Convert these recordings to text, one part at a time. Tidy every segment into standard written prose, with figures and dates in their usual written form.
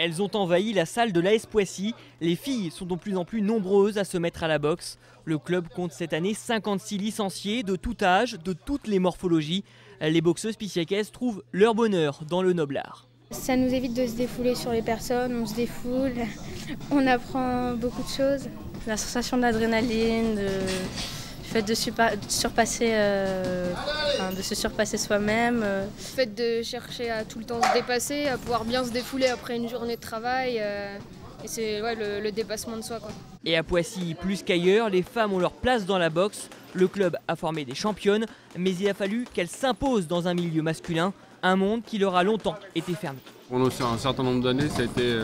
Elles ont envahi la salle de l'AS Poissy. Les filles sont de plus en plus nombreuses à se mettre à la boxe. Le club compte cette année 56 licenciés de tout âge, de toutes les morphologies. Les boxeuses pissiacaises trouvent leur bonheur dans le noble art. Ça nous évite de se défouler sur les personnes, on se défoule, on apprend beaucoup de choses. La sensation d'adrénaline, le fait de surpasser, de se surpasser soi-même. Le fait de chercher à tout le temps se dépasser, à pouvoir bien se défouler après une journée de travail. Et c'est le dépassement de soi, quoi. Et à Poissy, plus qu'ailleurs, les femmes ont leur place dans la boxe. Le club a formé des championnes, mais il a fallu qu'elles s'imposent dans un milieu masculin, un monde qui leur a longtemps été fermé. Pendant un certain nombre d'années, ça a été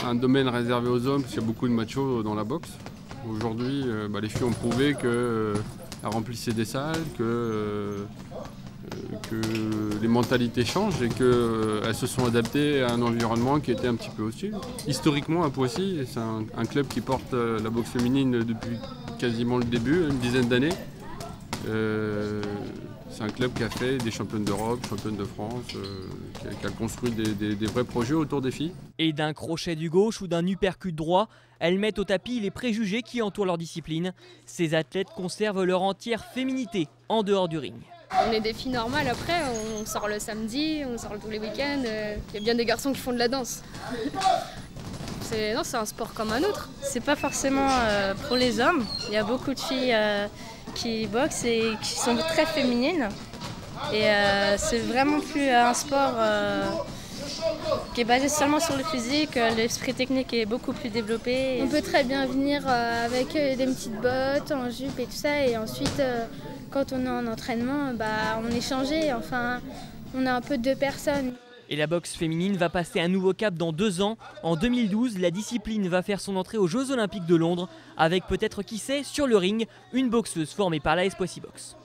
un domaine réservé aux hommes, parce qu'il y a beaucoup de machos dans la boxe. Aujourd'hui, les filles ont prouvé qu'elles remplissaient des salles, que les mentalités changent et qu'elles se sont adaptées à un environnement qui était un petit peu hostile. Historiquement, à Poissy, c'est un club qui porte la boxe féminine depuis quasiment le début, une dizaine d'années. C'est un club qui a fait des championnes d'Europe, championnes de France, qui a construit des vrais projets autour des filles. Et d'un crochet du gauche ou d'un uppercut droit, elles mettent au tapis les préjugés qui entourent leur discipline. Ces athlètes conservent leur entière féminité en dehors du ring. On est des filles normales après, on sort le samedi, on sort tous les week-ends. Il y a bien des garçons qui font de la danse. C'est un sport comme un autre. C'est pas forcément pour les hommes. Il y a beaucoup de filles qui boxent et qui sont très féminines. Et c'est vraiment plus un sport qui est basé seulement sur le physique. L'esprit technique est beaucoup plus développé. On peut très bien venir avec des petites bottes, en jupe et tout ça. Et ensuite, quand on est en entraînement, on est changé. Enfin, on a un peu deux personnes. Et la boxe féminine va passer un nouveau cap dans 2 ans. En 2012, la discipline va faire son entrée aux Jeux Olympiques de Londres, avec peut-être, qui sait, sur le ring, une boxeuse formée par l'AS Poissy Boxe.